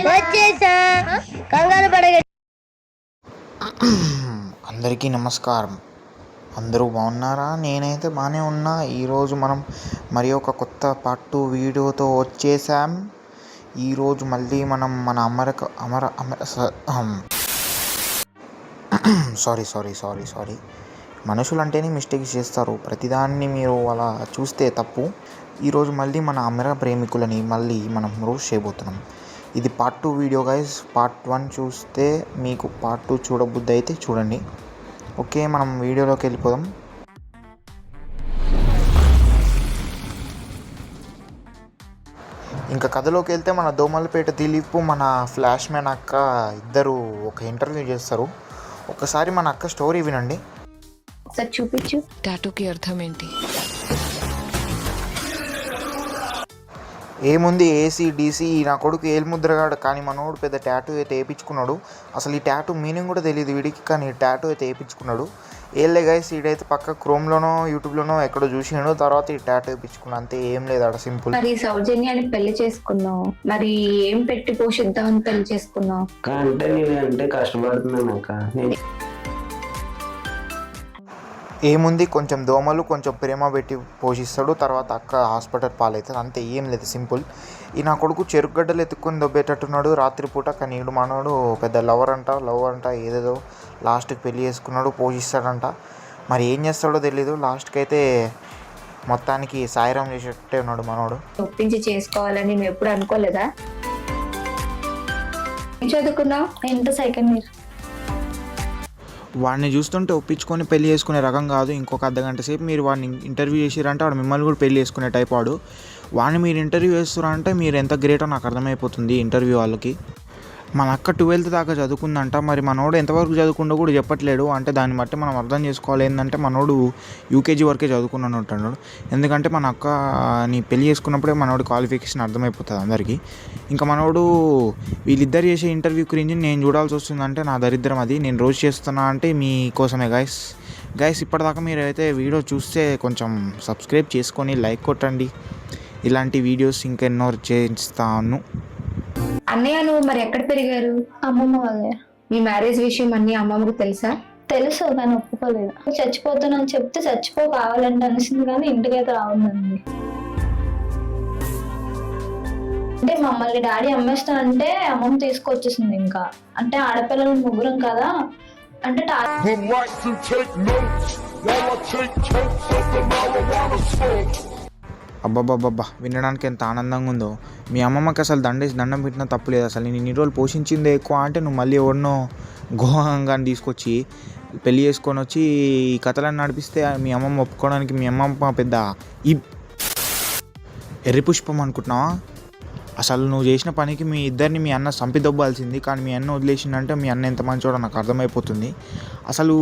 వచ్చేసా కంగారు పడగ. అందరికీ నమస్కారం. అందరూ బాగున్నారా? నేనైతే బాగానే ఉన్నా. ఈరోజు మనం మరి ఒక కొత్త పార్ట్ 2 వీడియోతో వచ్చేసాం. ఈరోజు మళ్ళీ మనం మన సారీ మనుషులు అంటేనే మిస్టేక్స్ చేస్తారు. ప్రతిదాన్ని మీరు అలా చూస్తే తప్పు. ఈరోజు మళ్ళీ మన అమర ప్రేమికులని మళ్ళీ మనం రోస్ట్ చేయబోతున్నాం. ఇది పార్ట్ 2 వీడియో గైస్. పార్ట్ 1 చూస్తే మీకు పార్ట్ 2 చూడబుద్ధి అయితే చూడండి. ఓకే, మనం వీడియోలోకి వెళ్ళిపోదాం. ఇంకా కథలోకి వెళ్తే మన దోమలపేట దిలీప్, మన ఫ్లాష్ మ్యాన్ అక్క ఇద్దరు ఒక ఇంటర్వ్యూ చేస్తారు. ఒకసారి మన అక్క స్టోరీ వినండి. చూపించు. టాటూకి అర్థం ఏంటి? ఏముంది, ఏసీ డీసీ. నా కొడుకు ఏల్ముద్రగాడు, కానీ మనోడు పెద్ద టాటూ అయితే వేయించుకున్నాడు. అసలు ఈ టాటూ మీనింగ్ కూడా తెలియదు వీడికి, కానీ టాటూ అయితే వేయించుకున్నాడు. ఏళ్ళే గైస్, వీడైతే పక్క క్రోమ్లోనో యూట్యూబ్లోనో ఎక్కడో చూసినాడు, తర్వాత ఈ టాటూ వేయించుకున్నాడు. అంతే, ఏం లేదు అక్కడ, సింపుల్. మరి సౌజన్యాన్ని పెళ్లి చేసుకున్నావు, మరి ఏం పెట్టి పోషిద్దామని పెళ్లి చేసుకున్నావు? అంటే నేనంటే కష్టపడుతున్నాను అక్క. ఏముంది, కొంచెం దోమలు కొంచెం ప్రేమ పెట్టి పోషిస్తాడు, తర్వాత అక్క హాస్పిటల్ పాలవుతుంది. అంతే, ఏం లేదు, సింపుల్. ఈ నా కొడుకు చెరుకుగడ్డలు ఎత్తుక్కొని దొబ్బేటట్టున్నాడు రాత్రిపూట. కానీ ఈడు మనోడు పెద్ద లవ్ అంట ఏదేదో లాస్ట్కి పెళ్లి చేసుకున్నాడు, పోషిస్తాడంట. మరి ఏం చేస్తాడో తెలీదు. లాస్ట్కి అయితే మొత్తానికి సాయిరాం చేసేటట్టే ఉన్నాడు మనోడు. ఒప్పించి చేసుకోవాలని నువ్వు ఎప్పుడు అనుకోలేదా? ఏం చదువుకున్నావు? Inter second year. వాడిని చూస్తుంటే ఒప్పించుకొని పెళ్లి చేసుకునే రకం కాదు. ఇంకొక అర్ధగంట సేపు మీరు వాడిని ఇంటర్వ్యూ చేసిరంటే వాడు మిమ్మల్ని కూడా పెళ్లి చేసుకునే టైప్ వాడు. వాడిని మీరు ఇంటర్వ్యూ చేస్తారంటే మీరు ఎంత గ్రేటో నాకు అర్థమైపోతుంది ఇంటర్వ్యూ వాళ్ళకి. మన అక్క 12th దాకా చదువుకుందంట. మరి మనోడు ఎంతవరకు చదువుకుండో కూడా చెప్పట్లేడు. అంటే దాన్ని బట్టి మనం అర్థం చేసుకోవాలి ఏంటంటే మనోడు యూకేజీ వరకే చదువుకున్నాను అంటాడు. ఎందుకంటే మన అక్కని పెళ్లి చేసుకున్నప్పుడే మనోడు క్వాలిఫికేషన్ అర్థమైపోతుంది అందరికీ. ఇంకా మనోడు వీళ్ళిద్దరు చేసే ఇంటర్వ్యూ గురించి నేను చూడాల్సి వస్తుందంటే నా దరిద్రం అది. నేను రోజు చేస్తున్నా అంటే మీకోసమే గైస్. ఇప్పటిదాకా మీరు అయితే వీడియో చూస్తే కొంచెం సబ్స్క్రైబ్ చేసుకొని లైక్ కొట్టండి. ఇలాంటి వీడియోస్ ఇంకెన్నో చేస్తాను. అన్నయ్య, నువ్వు మరి ఎక్కడ పెరిగారు? అమ్మమ్మ వాళ్ళే. మీ మ్యారేజ్ విషయం అన్ని అమ్మమ్మకు తెలుసా? తెలుసు, కానీ ఒప్పుకోలేదు. చచ్చిపోతానని చెప్తే చచ్చిపో కావాలంటే అనిసింది, కానీ ఇంటికైతే రావద్దండి. అంటే మమ్మల్ని డాడీ అమ్మేస్తానంటే అమ్మమ్మ తీసుకొచ్చేసింది. ఇంకా అంటే ఆడపిల్లలు ముగ్గురం కదా అంటే అబ్బాబ్బాబ్బా, వినడానికి ఎంత ఆనందంగా ఉందో. మీ అమ్మమ్మకి అసలు దండం పెట్టినా తప్పులేదు. అసలు నేను ఇన్ని రోజులు పోషించిందే ఎక్కువ అంటే నువ్వు మళ్ళీ ఎవరినో గోహంగాని తీసుకొచ్చి పెళ్ళి చేసుకొని వచ్చి ఈ కథలను నడిపిస్తే మీ అమ్మమ్మ ఒప్పుకోవడానికి మీ అమ్మమ్మ పెద్ద ఈ ఎర్రి పుష్పం అనుకుంటున్నావా? అసలు నువ్వు చేసిన పనికి మీ ఇద్దరిని మీ అన్న చంపిదొబ్బాల్సింది. కానీ మీ అన్న వదిలేసిందంటే మీ అన్న ఎంత మంచోడో నాకు అర్థమైపోతుంది. అసలు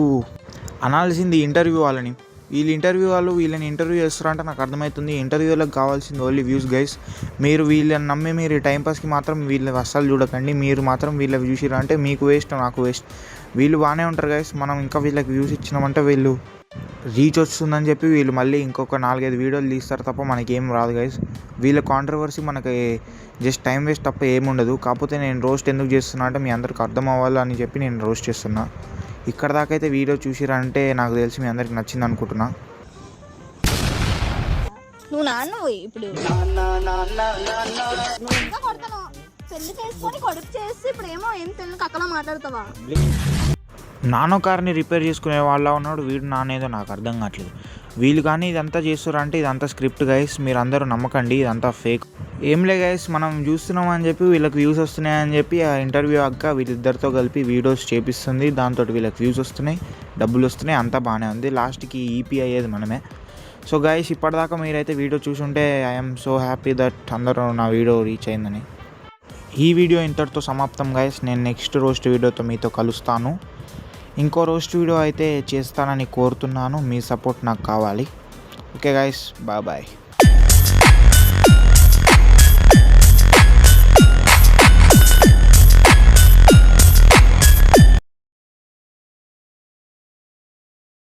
అనాల్సింది ఇంటర్వ్యూ వాళ్ళని. వీళ్ళని ఇంటర్వ్యూ చేస్తారంటే నాకు అర్థమవుతుంది. ఇంటర్వ్యూలకు కావాల్సింది ఓన్లీ వ్యూస్ గైస్. మీరు వీళ్ళని నమ్మి మీరు టైంపాస్కి మాత్రం వీళ్ళని అస్సలు చూడకండి. మీరు మాత్రం వీళ్ళకి చూసిరంటే మీకు వేస్ట్, నాకు వేస్ట్. వీళ్ళు బాగానే ఉంటారు గైస్. మనం ఇంకా వీళ్ళకి వ్యూస్ ఇచ్చినామంటే వీళ్ళు రీచ్ వస్తుందని చెప్పి వీళ్ళు మళ్ళీ ఇంకొక 4-5 వీడియోలు తీస్తారు తప్ప మనకేం రాదు గైస్. వీళ్ళ కాంట్రవర్సీ మనకి జస్ట్ టైం వేస్ట్ తప్ప ఏముండదు. కాకపోతే నేను రోస్ట్ ఎందుకు చేస్తున్నా అంటే మీ అందరికి అర్థం అవ్వాలని చెప్పి నేను రోస్ట్ చేస్తున్నా. ఇక్కడ దాకా అయితే వీడియో చూసిరంటే నాకు తెలిసి మీ అందరికి నచ్చింది అనుకుంటున్నా. నువ్వు నాన్న ఇప్పుడు పెళ్లి చేసుకొని కొడుకు చేసి ఇప్పుడు ఏమో ఏం తెలియక అక్కడ మాట్లాడతావా? నానో కార్ని రిపేర్ చేసుకునే వాళ్ళ ఉన్నాడు వీడు. నానేదో నాకు అర్థం కావట్లేదు. వీళ్ళు కానీ ఇదంతా చేస్తారంటే ఇదంతా స్క్రిప్ట్ గైస్. మీరు అందరూ నమ్మకండి, ఇదంతా ఫేక్. ఏంలే గైస్, మనం చూస్తున్నామని చెప్పి వీళ్ళకి వ్యూస్ వస్తున్నాయని చెప్పి ఆ ఇంటర్వ్యూ అక్క వీళ్ళిద్దరితో కలిపి వీడియోస్ చేపిస్తుంది. దాంతో వీళ్ళకి వ్యూస్ వస్తున్నాయి, డబ్బులు వస్తున్నాయి, అంతా బాగానే ఉంది. లాస్ట్కి ఈపీ అయ్యేది మనమే. సో గైస్, ఇప్పటిదాకా మీరైతే వీడియో చూసుంటే ఐఎమ్ సో హ్యాపీ దట్ అందరూ నా వీడియో రీచ్ అయిందని. ఈ వీడియో ఇంతటితో సమాప్తం గైస్. నేను నెక్స్ట్ రోస్ట్ వీడియోతో మీతో కలుస్తాను. ఇంకో రోస్ట్ వీడియో అయితే చేస్తానని కోరుతున్నాను. మీ సపోర్ట్ నాకు కావాలి. Okay guys, bye.